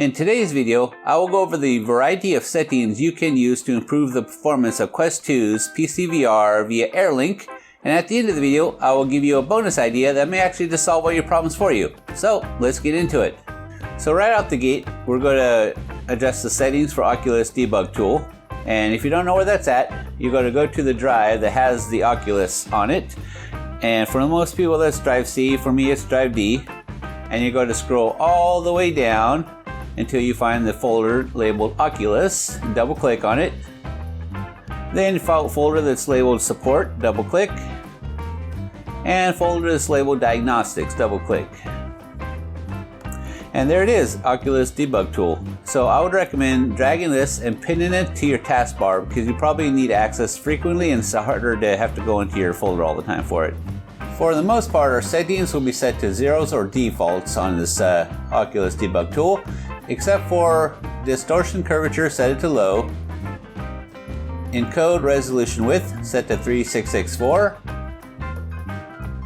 In today's video, I will go over the variety of settings you can use to improve the performance of Quest 2's PCVR via AirLink, and at the end of the video, I will give you a bonus idea that may actually just solve all your problems for you. So let's get into it. So right out the gate, we're going to adjust the settings for Oculus Debug Tool, and if you don't know where that's at, you're going to go to the drive that has the Oculus on it, and for most people that's drive C, for me it's drive D, and you're going to scroll all the way down until you find the folder labeled Oculus, double click on it. Then folder that's labeled Support, double click. And folder that's labeled Diagnostics, double click. And there it is, Oculus Debug Tool. So I would recommend dragging this and pinning it to your taskbar because you probably need access frequently and it's harder to have to go into your folder all the time for it. For the most part, our settings will be set to zeros or defaults on this Oculus Debug Tool, except for distortion curvature, set it to low. Encode resolution width set to 3664.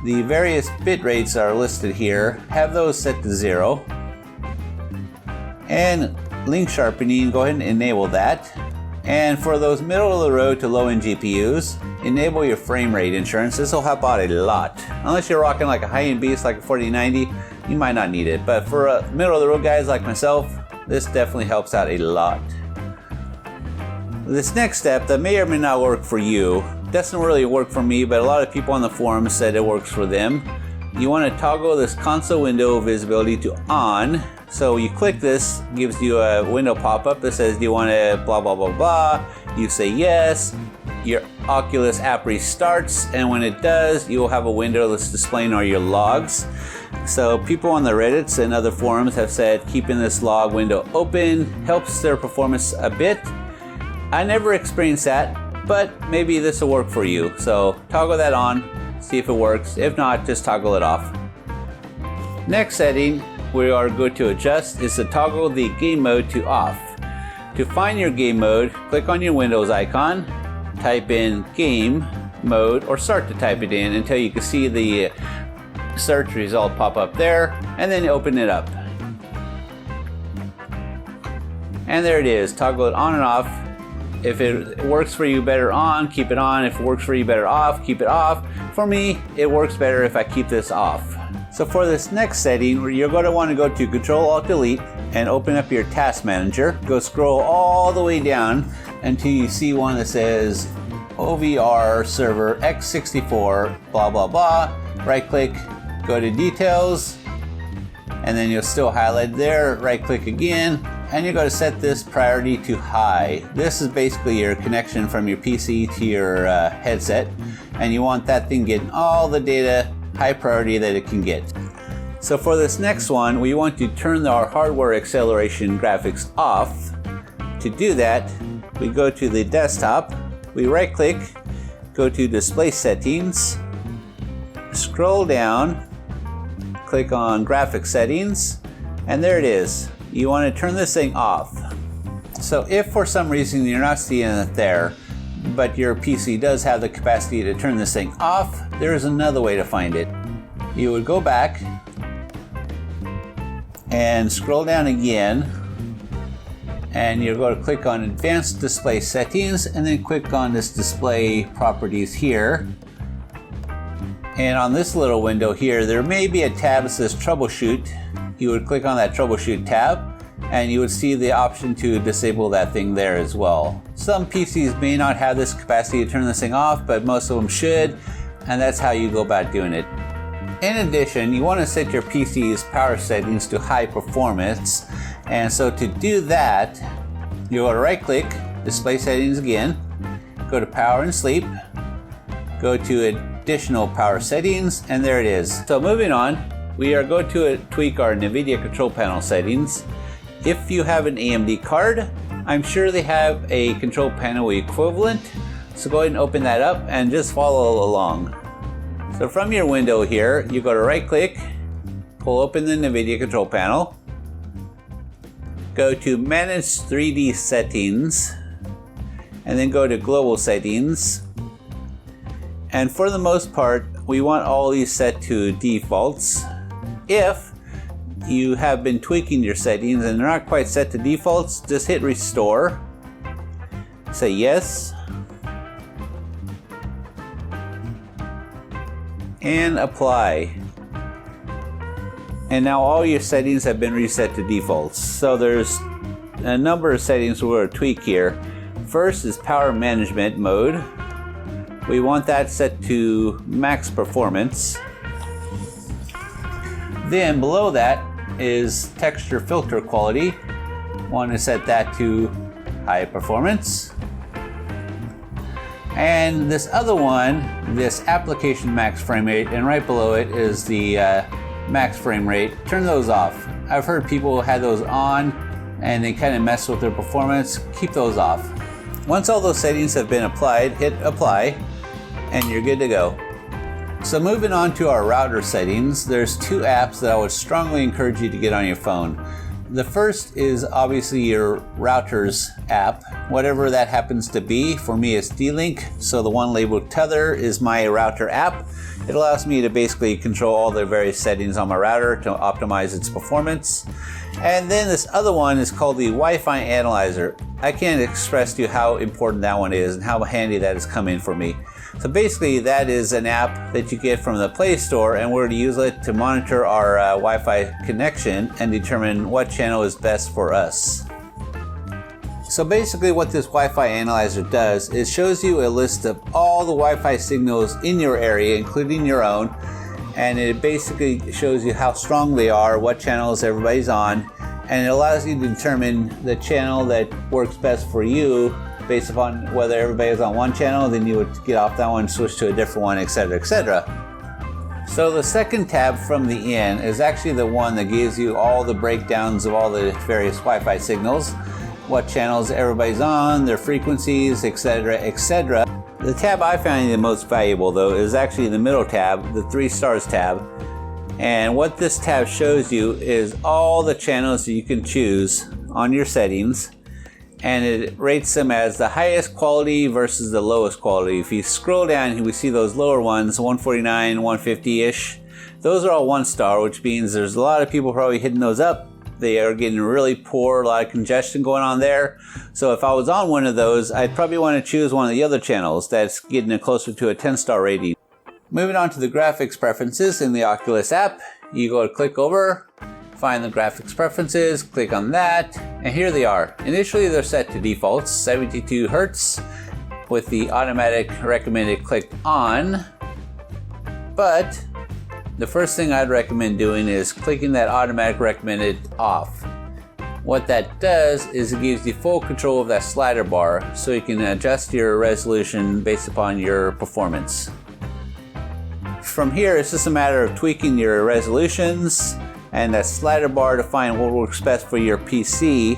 The various bit rates are listed here. Have those set to 0. And link sharpening, go ahead and enable that. And for those middle of the road to low end GPUs, enable your frame rate insurance. This will help out a lot. Unless you're rocking like a high end beast like a 4090, you might not need it. But for middle of the road guys like myself, this definitely helps out a lot. This next step that may or may not work for you, doesn't really work for me, but a lot of people on the forums said it works for them. You want to toggle this console window visibility to on. So you click this, gives you a window pop-up that says, do you want to blah blah blah blah. You say yes, your Oculus app restarts, and when it does, you will have a window that's displaying all your logs. So people on the Reddits and other forums have said keeping this log window open helps their performance a bit. I never experienced that, but maybe this will work for you. So toggle that on, see if it works. If not, just toggle it off. Next setting we are going to adjust is to toggle the game mode to off. To find your game mode, click on your Windows icon, type in game mode, or start to type it in until you can see the search result pop up there, and then open it up. And there it is, toggle it on and off. If it works for you better on, keep it on. If it works for you better off, keep it off. For me, it works better if I keep this off. So for this next setting, you're going to want to go to Control-Alt-Delete and open up your task manager. Go scroll all the way down until you see one that says OVR server x64 blah blah blah. Right click, go to details, and then you'll still highlight there. Right click again, and you're going to set this priority to high. This is basically your connection from your PC to your headset, and you want that thing getting all the data high priority that it can get. So for this next one, we want to turn our hardware acceleration graphics off. To do that, we go to the desktop, we right click, go to display settings, scroll down, click on graphic settings, and there it is. You want to turn this thing off. So if for some reason you're not seeing it there, but your PC does have the capacity to turn this thing off, there is another way to find it. You would go back and scroll down again, and you're going to click on Advanced Display Settings, and then click on this Display Properties here. And on this little window here, there may be a tab that says Troubleshoot. You would click on that Troubleshoot tab, and you would see the option to disable that thing there as well. Some PCs may not have this capacity to turn this thing off, but most of them should, and that's how you go about doing it. In addition, you want to set your PC's power settings to high performance, and so to do that, you go to right click, display settings again, go to power and sleep, go to additional power settings, and there it is. So moving on, we are going to tweak our NVIDIA control panel settings. If you have an AMD card, I'm sure they have a control panel equivalent. So go ahead and open that up and just follow along. So from your window here, you go to right click, pull open the NVIDIA control panel, go to Manage 3D Settings, and then go to Global Settings. And for the most part, we want all these set to defaults. If you have been tweaking your settings and they're not quite set to defaults, just hit restore, say yes, and apply. And now all your settings have been reset to defaults. So there's a number of settings we're going to tweak here. First is power management mode. We want that set to max performance. Then below that is texture filter quality. Want to set that to high performance. And this other one, this application max frame rate, and right below it is the max frame rate. Turn those off. I've heard people had those on and they kind of mess with their performance. Keep those off. Once all those settings have been applied, hit apply and you're good to go. So moving on to our router settings, there's two apps that I would strongly encourage you to get on your phone. The first is obviously your routers app, whatever that happens to be. For me it's D-Link, so the one labeled Tether is my router app. It allows me to basically control all the various settings on my router to optimize its performance. And then this other one is called the Wi-Fi Analyzer. I can't express to you how important that one is and how handy that has come in for me. So basically that is an app that you get from the Play Store, and we're going to use it to monitor our Wi-Fi connection and determine what channel is best for us. So basically what this Wi-Fi Analyzer does is shows you a list of all the Wi-Fi signals in your area, including your own, and it basically shows you how strong they are, what channels everybody's on, and it allows you to determine the channel that works best for you based upon whether everybody is on one channel, then you would get off that one, switch to a different one, etc., etc. So the second tab from the end is actually the one that gives you all the breakdowns of all the various Wi-Fi signals, what channels everybody's on, their frequencies, etc., etc. The tab I find the most valuable though is actually the middle tab, the 3 stars tab. And what this tab shows you is all the channels that you can choose on your settings, and it rates them as the highest quality versus the lowest quality. If you scroll down, we see those lower ones, 149, 150-ish. Those are all 1 star, which means there's a lot of people probably hitting those up. They are getting really poor, a lot of congestion going on there. So if I was on one of those, I'd probably want to choose one of the other channels that's getting it closer to a 10-star rating. Moving on to the graphics preferences in the Oculus app, you go to click over, find the graphics preferences, click on that, and here they are. Initially they're set to defaults, 72 Hertz with the automatic recommended clicked on, but the first thing I'd recommend doing is clicking that automatic recommended off. What that does is it gives you full control of that slider bar so you can adjust your resolution based upon your performance. From here it's just a matter of tweaking your resolutions and that slider bar to find what works best for your PC.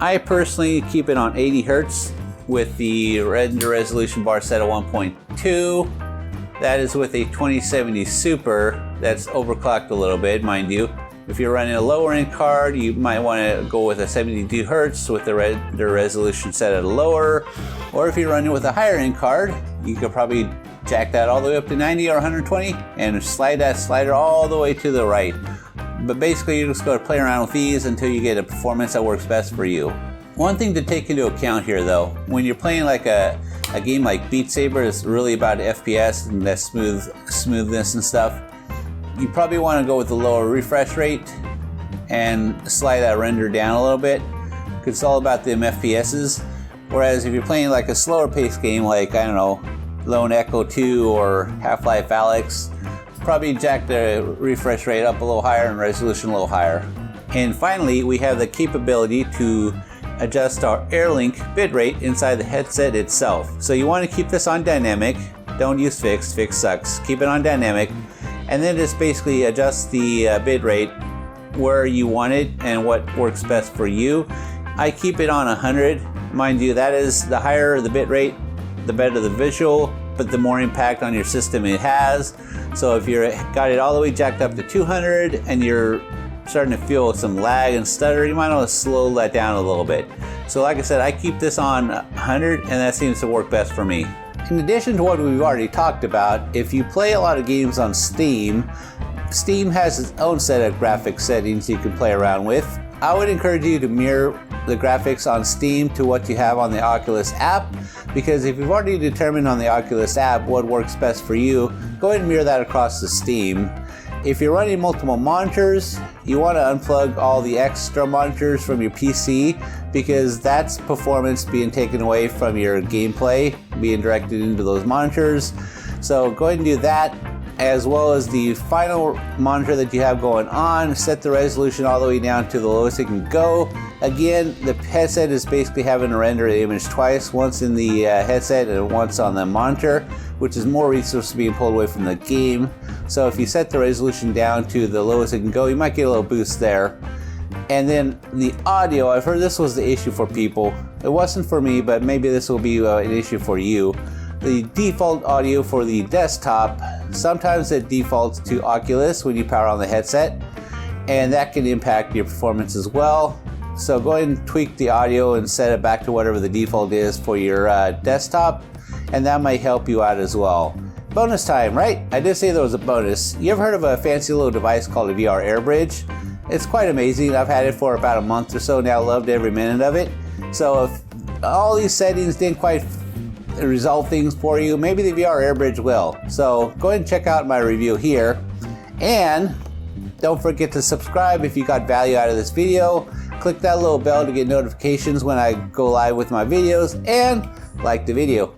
I personally keep it on 80 Hertz with the render resolution bar set at 1.2. That is with a 2070 Super that's overclocked a little bit, mind you. If you're running a lower end card, you might want to go with a 72 Hertz with the render resolution set at a lower. Or if you're running with a higher end card, you could probably jack that all the way up to 90 or 120 and slide that slider all the way to the right. But basically you just go to play around with these until you get a performance that works best for you. One thing to take into account here though, when you're playing like a game like Beat Saber, it's really about FPS and that smoothness and stuff. You probably want to go with the lower refresh rate and slide that render down a little bit, because it's all about them FPSs. Whereas if you're playing like a slower paced game like, I don't know, Lone Echo 2 or Half-Life Alyx, probably jack the refresh rate up a little higher and resolution a little higher. And finally, we have the capability to adjust our AirLink bitrate inside the headset itself. So you want to keep this on dynamic. Don't use fixed. Fixed sucks. Keep it on dynamic. And then just basically adjust the bitrate where you want it and what works best for you. I keep it on 100. Mind you, that is the higher the bitrate, the better the visual, but the more impact on your system it has. So if you're got it all the way jacked up to 200 and you're starting to feel some lag and stutter, you might want to slow that down a little bit. So like I said, I keep this on 100 and that seems to work best for me. In addition to what we've already talked about, if you play a lot of games on Steam Steam has its own set of graphics settings you can play around with. I would encourage you to mirror the graphics on Steam to what you have on the Oculus app, because if you've already determined on the Oculus app what works best for you, go ahead and mirror that across to Steam. If you're running multiple monitors, you want to unplug all the extra monitors from your PC, because that's performance being taken away from your gameplay, being directed into those monitors. So go ahead and do that, as well as the final monitor that you have going on. Set the resolution all the way down to the lowest it can go. Again, the headset is basically having to render the image twice, once in the headset and once on the monitor, which is more resources being pulled away from the game. So if you set the resolution down to the lowest it can go, you might get a little boost there. And then the audio, I've heard this was the issue for people. It wasn't for me, but maybe this will be an issue for you. The default audio for the desktop, sometimes it defaults to Oculus when you power on the headset, and that can impact your performance as well. So go ahead and tweak the audio and set it back to whatever the default is for your desktop, and that might help you out as well. Bonus time, right? I did say there was a bonus. You ever heard of a fancy little device called a VR Air Bridge? It's quite amazing. I've had it for about a month or so now, loved every minute of it. So if all these settings didn't quite resolve things for you, maybe the VR Air Bridge will. So go ahead and check out my review here. And don't forget to subscribe if you got value out of this video. Click that little bell to get notifications when I go live with my videos, and like the video.